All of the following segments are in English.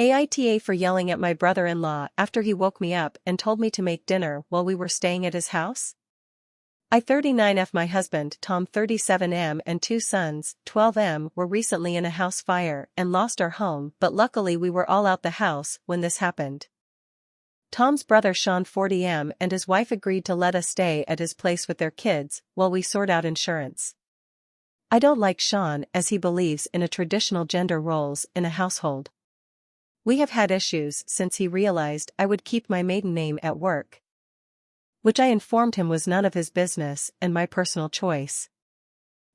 AITA for yelling at my brother-in-law after he woke me up and told me to make dinner while we were staying at his house. I 39F my husband Tom 37M and two sons 12M were recently in a house fire and lost our home, but luckily we were all out the house when this happened. Tom's brother Sean 40M and his wife agreed to let us stay at his place with their kids while we sort out insurance. I don't like Sean as he believes in a traditional gender roles in a household. We have had issues since he realized I would keep my maiden name at work, which I informed him was none of his business and my personal choice.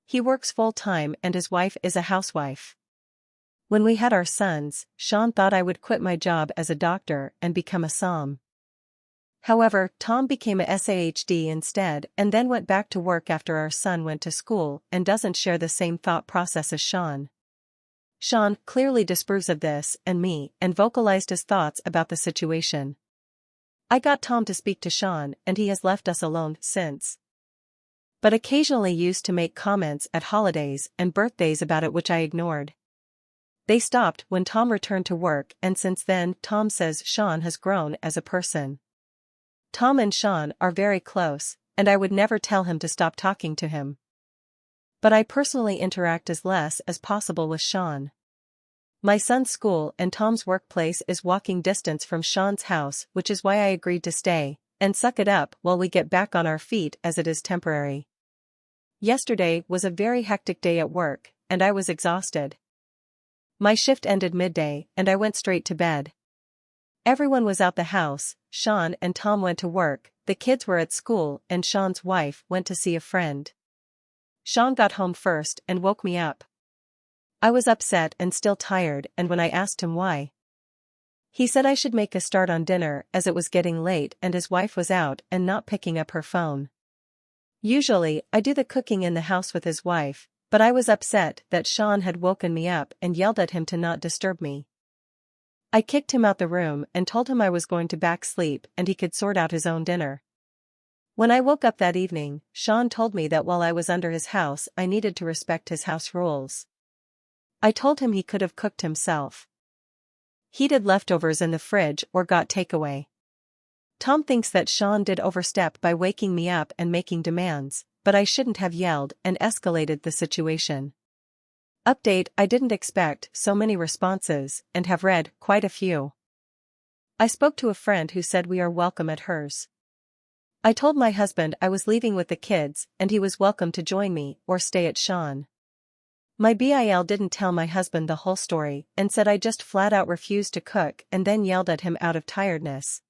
He works full-time and his wife is a housewife. When we had our sons, Sean thought I would quit my job as a doctor and become a som. However, Tom became a SAHD instead and then went back to work after our son went to school and doesn't share the same thought process as Sean. Sean clearly disapproves of this and me and vocalized his thoughts about the situation. I got Tom to speak to Sean and he has left us alone since, but occasionally used to make comments at holidays and birthdays about it which I ignored. They stopped when Tom returned to work and since then Tom says Sean has grown as a person. Tom and Sean are very close, and I would never tell him to stop talking to him. But I personally interact as less as possible with Sean. My son's school and Tom's workplace is walking distance from Sean's house, which is why I agreed to stay and suck it up while we get back on our feet as it is temporary. Yesterday was a very hectic day at work, and I was exhausted. My shift ended midday and I went straight to bed. Everyone was out the house, Sean and Tom went to work, the kids were at school and Sean's wife went to see a friend. Sean got home first and woke me up. I was upset and still tired and when I asked him why, he said I should make a start on dinner as it was getting late and his wife was out and not picking up her phone. Usually, I do the cooking in the house with his wife, but I was upset that Sean had woken me up and yelled at him to not disturb me. I kicked him out the room and told him I was going to back sleep and he could sort out his own dinner. When I woke up that evening, Sean told me that while I was under his house I needed to respect his house rules. I told him he could have cooked himself, heated leftovers in the fridge or got takeaway. Tom thinks that Sean did overstep by waking me up and making demands, but I shouldn't have yelled and escalated the situation. Update: I didn't expect so many responses and have read quite a few. I spoke to a friend who said we are welcome at hers. I told my husband I was leaving with the kids and he was welcome to join me or stay at Sean. My BIL didn't tell my husband the whole story and said I just flat out refused to cook and then yelled at him out of tiredness,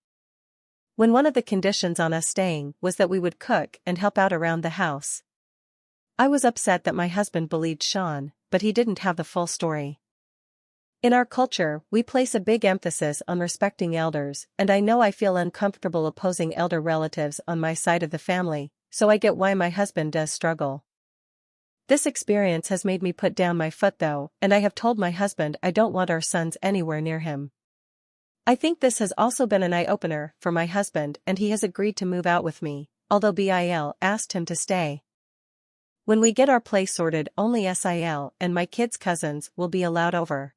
when one of the conditions on us staying was that we would cook and help out around the house. I was upset that my husband believed Sean, but he didn't have the full story. In our culture, we place a big emphasis on respecting elders, and I know I feel uncomfortable opposing elder relatives on my side of the family, so I get why my husband does struggle. This experience has made me put down my foot though, and I have told my husband I don't want our sons anywhere near him. I think this has also been an eye-opener for my husband and he has agreed to move out with me, although BIL asked him to stay. When we get our place sorted, only SIL and my kids' cousins will be allowed over.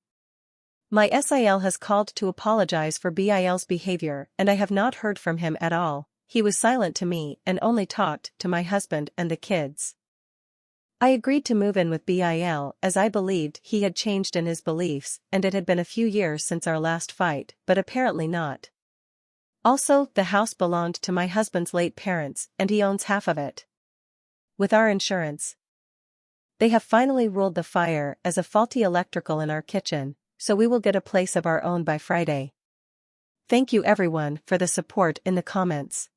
My SIL has called to apologize for BIL's behavior and I have not heard from him at all. He was silent to me and only talked to my husband and the kids. I agreed to move in with BIL as I believed he had changed in his beliefs and it had been a few years since our last fight, but apparently not. Also, the house belonged to my husband's late parents and he owns half of it. With our insurance, they have finally ruled the fire as a faulty electrical in our kitchen, so we will get a place of our own by Friday. Thank you everyone for the support in the comments.